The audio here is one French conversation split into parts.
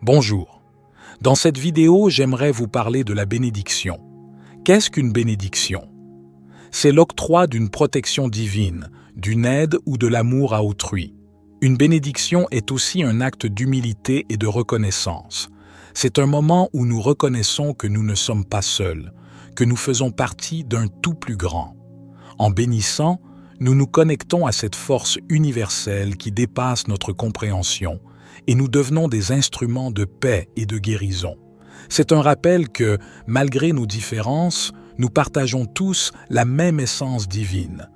Bonjour. Dans cette vidéo, j'aimerais vous parler de la bénédiction. Qu'est-ce qu'une bénédiction? C'est l'octroi d'une protection divine, d'une aide ou de l'amour à autrui. Une bénédiction est aussi un acte d'humilité et de reconnaissance. C'est un moment où nous reconnaissons que nous ne sommes pas seuls, que nous faisons partie d'un tout plus grand. En bénissant, nous nous connectons à cette force universelle qui dépasse notre compréhension et nous devenons des instruments de paix et de guérison. C'est un rappel que, malgré nos différences, nous partageons tous la même essence divine.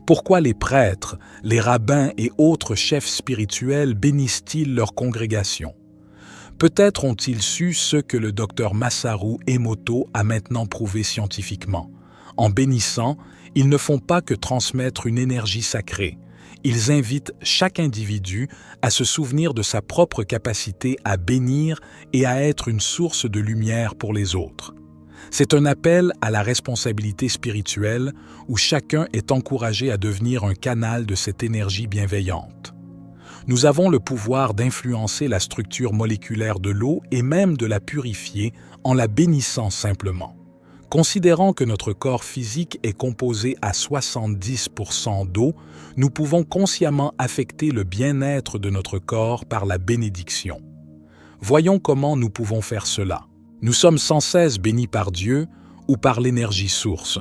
Pourquoi les prêtres, les rabbins et autres chefs spirituels bénissent-ils leur congrégation? Peut-être ont-ils su ce que le docteur Masaru Emoto a maintenant prouvé scientifiquement. En bénissant, ils ne font pas que transmettre une énergie sacrée. Ils invitent chaque individu à se souvenir de sa propre capacité à bénir et à être une source de lumière pour les autres. C'est un appel à la responsabilité spirituelle où chacun est encouragé à devenir un canal de cette énergie bienveillante. Nous avons le pouvoir d'influencer la structure moléculaire de l'eau et même de la purifier en la bénissant simplement. Considérant que notre corps physique est composé à 70% d'eau, nous pouvons consciemment affecter le bien-être de notre corps par la bénédiction. Voyons comment nous pouvons faire cela. Nous sommes sans cesse bénis par Dieu ou par l'énergie source.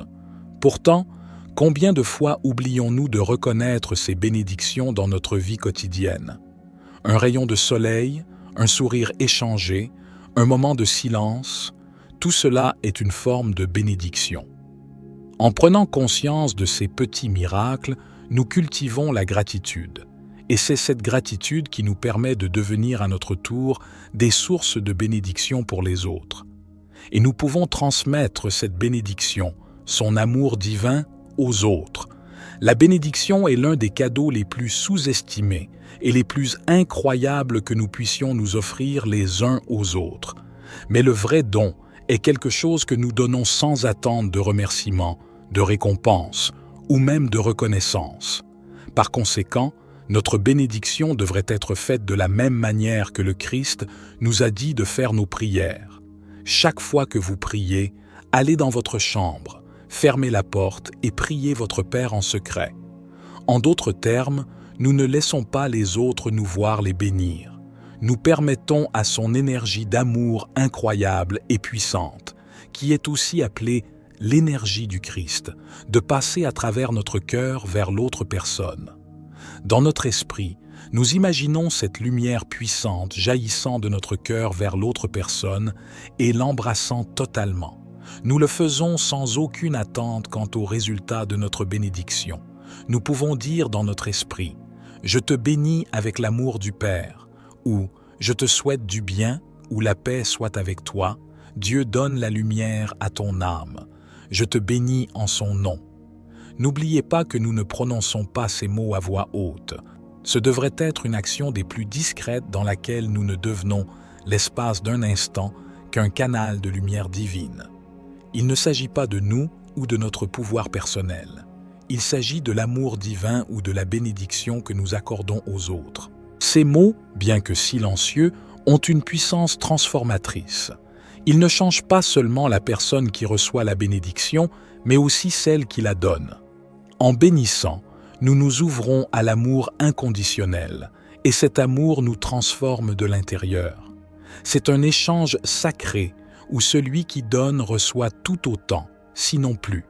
Pourtant, combien de fois oublions-nous de reconnaître ces bénédictions dans notre vie quotidienne? Un rayon de soleil, un sourire échangé, un moment de silence, tout cela est une forme de bénédiction. En prenant conscience de ces petits miracles, nous cultivons la gratitude. Et c'est cette gratitude qui nous permet de devenir à notre tour des sources de bénédiction pour les autres. Et nous pouvons transmettre cette bénédiction, son amour divin, aux autres. La bénédiction est l'un des cadeaux les plus sous-estimés et les plus incroyables que nous puissions nous offrir les uns aux autres. Mais le vrai don est quelque chose que nous donnons sans attendre de remerciements, de récompenses ou même de reconnaissance. Par conséquent, notre bénédiction devrait être faite de la même manière que le Christ nous a dit de faire nos prières. Chaque fois que vous priez, allez dans votre chambre, fermez la porte et priez votre Père en secret. En d'autres termes, nous ne laissons pas les autres nous voir les bénir. Nous permettons à son énergie d'amour incroyable et puissante, qui est aussi appelée l'énergie du Christ, de passer à travers notre cœur vers l'autre personne. Dans notre esprit, nous imaginons cette lumière puissante jaillissant de notre cœur vers l'autre personne et l'embrassant totalement. Nous le faisons sans aucune attente quant au résultat de notre bénédiction. Nous pouvons dire dans notre esprit « Je te bénis avec l'amour du Père » ou « Je te souhaite du bien » ou « La paix soit avec toi ». Dieu donne la lumière à ton âme. Je te bénis en son nom. N'oubliez pas que nous ne prononçons pas ces mots à voix haute. Ce devrait être une action des plus discrètes dans laquelle nous ne devenons, l'espace d'un instant, qu'un canal de lumière divine. Il ne s'agit pas de nous ou de notre pouvoir personnel. Il s'agit de l'amour divin ou de la bénédiction que nous accordons aux autres. Ces mots, bien que silencieux, ont une puissance transformatrice. Ils ne changent pas seulement la personne qui reçoit la bénédiction, mais aussi celle qui la donne. En bénissant, nous nous ouvrons à l'amour inconditionnel, et cet amour nous transforme de l'intérieur. C'est un échange sacré où celui qui donne reçoit tout autant, sinon plus.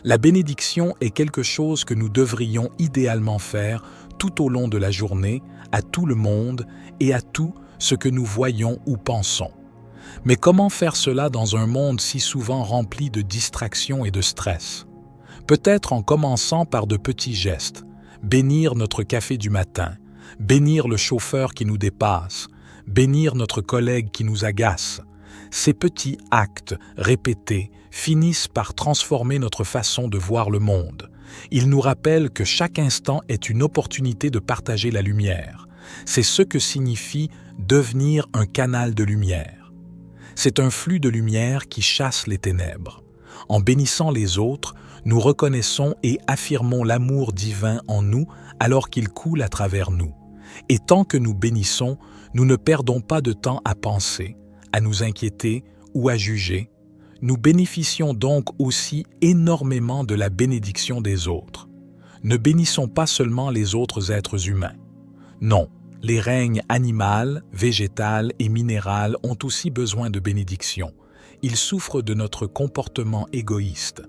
La bénédiction est quelque chose que nous devrions idéalement faire tout au long de la journée, à tout le monde et à tout ce que nous voyons ou pensons. Mais comment faire cela dans un monde si souvent rempli de distractions et de stress? Peut-être en commençant par de petits gestes, bénir notre café du matin, bénir le chauffeur qui nous dépasse, bénir notre collègue qui nous agace. Ces petits actes répétés finissent par transformer notre façon de voir le monde. Ils nous rappellent que chaque instant est une opportunité de partager la lumière. C'est ce que signifie devenir un canal de lumière. C'est un flux de lumière qui chasse les ténèbres. En bénissant les autres, nous reconnaissons et affirmons l'amour divin en nous alors qu'il coule à travers nous. Et tant que nous bénissons, Nous ne perdons pas de temps à penser, à nous inquiéter ou à juger. Nous bénéficions donc aussi énormément de la bénédiction des autres. Ne bénissons pas seulement les autres êtres humains. Non, les règnes animal, végétal et minéral ont aussi besoin de bénédiction. Ils souffrent de notre comportement égoïste.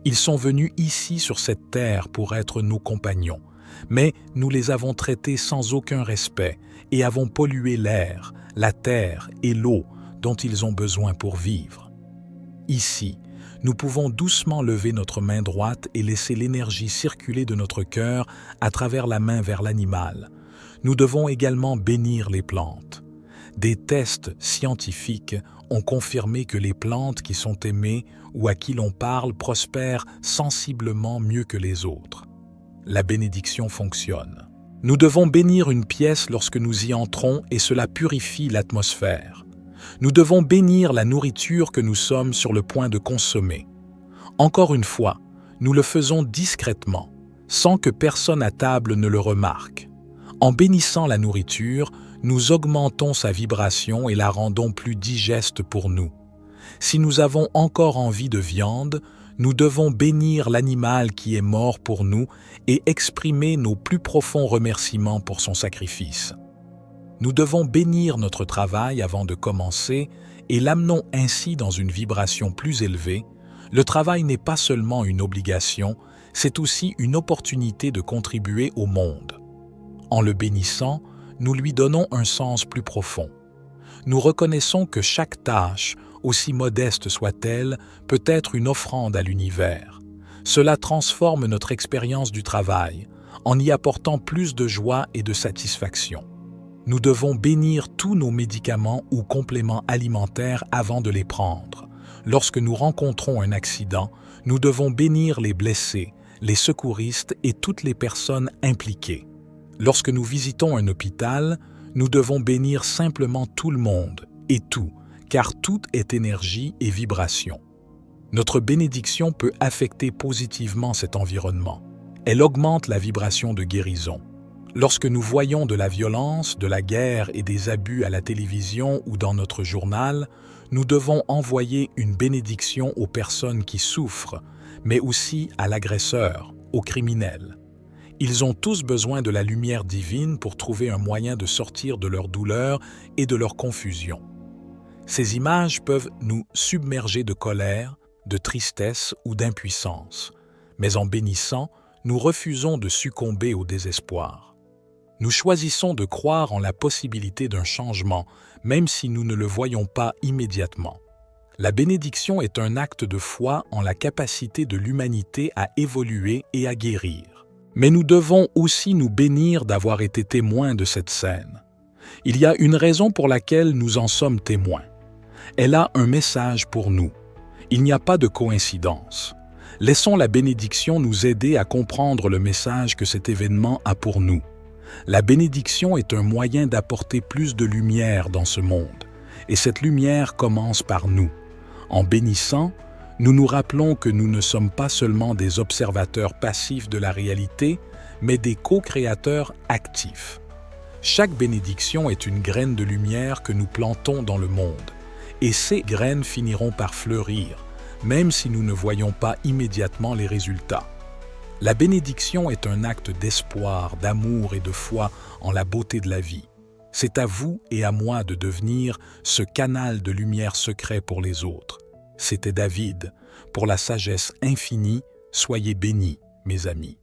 Ils sont venus ici sur cette terre pour être nos compagnons, mais nous les avons traités sans aucun respect et avons pollué l'air, la terre et l'eau dont ils ont besoin pour vivre. Ici, nous pouvons doucement lever notre main droite et laisser l'énergie circuler de notre cœur à travers la main vers l'animal. Nous devons également bénir les plantes. Des tests scientifiques ont confirmé que les plantes qui sont aimées ou à qui l'on parle prospèrent sensiblement mieux que les autres. La bénédiction fonctionne. Nous devons bénir une pièce lorsque nous y entrons et cela purifie l'atmosphère. Nous devons bénir la nourriture que nous sommes sur le point de consommer. Encore une fois, nous le faisons discrètement, sans que personne à table ne le remarque. En bénissant la nourriture, nous augmentons sa vibration et la rendons plus digeste pour nous. Si nous avons encore envie de viande, nous devons bénir l'animal qui est mort pour nous et exprimer nos plus profonds remerciements pour son sacrifice. Nous devons bénir notre travail avant de commencer et l'amenons ainsi dans une vibration plus élevée. Le travail n'est pas seulement une obligation, c'est aussi une opportunité de contribuer au monde. En le bénissant, nous lui donnons un sens plus profond. Nous reconnaissons que chaque tâche, aussi modeste soit-elle, peut être une offrande à l'univers. Cela transforme notre expérience du travail, en y apportant plus de joie et de satisfaction. Nous devons bénir tous nos médicaments ou compléments alimentaires avant de les prendre. Lorsque nous rencontrons un accident, nous devons bénir les blessés, les secouristes et toutes les personnes impliquées. Lorsque nous visitons un hôpital, nous devons bénir simplement tout le monde et tout, car tout est énergie et vibration. Notre bénédiction peut affecter positivement cet environnement. Elle augmente la vibration de guérison. Lorsque nous voyons de la violence, de la guerre et des abus à la télévision ou dans notre journal, nous devons envoyer une bénédiction aux personnes qui souffrent, mais aussi à l'agresseur, aux criminels. Ils ont tous besoin de la lumière divine pour trouver un moyen de sortir de leur douleur et de leur confusion. Ces images peuvent nous submerger de colère, de tristesse ou d'impuissance, mais en bénissant, nous refusons de succomber au désespoir. Nous choisissons de croire en la possibilité d'un changement, même si nous ne le voyons pas immédiatement. La bénédiction est un acte de foi en la capacité de l'humanité à évoluer et à guérir. Mais nous devons aussi nous bénir d'avoir été témoins de cette scène. Il y a une raison pour laquelle nous en sommes témoins. Elle a un message pour nous. Il n'y a pas de coïncidence. Laissons la bénédiction nous aider à comprendre le message que cet événement a pour nous. La bénédiction est un moyen d'apporter plus de lumière dans ce monde, et cette lumière commence par nous. En bénissant, nous nous rappelons que nous ne sommes pas seulement des observateurs passifs de la réalité, mais des co-créateurs actifs. Chaque bénédiction est une graine de lumière que nous plantons dans le monde, et ces graines finiront par fleurir, même si nous ne voyons pas immédiatement les résultats. La bénédiction est un acte d'espoir, d'amour et de foi en la beauté de la vie. C'est à vous et à moi de devenir ce canal de lumière secret pour les autres. C'était David. Pour la sagesse infinie, soyez bénis, mes amis.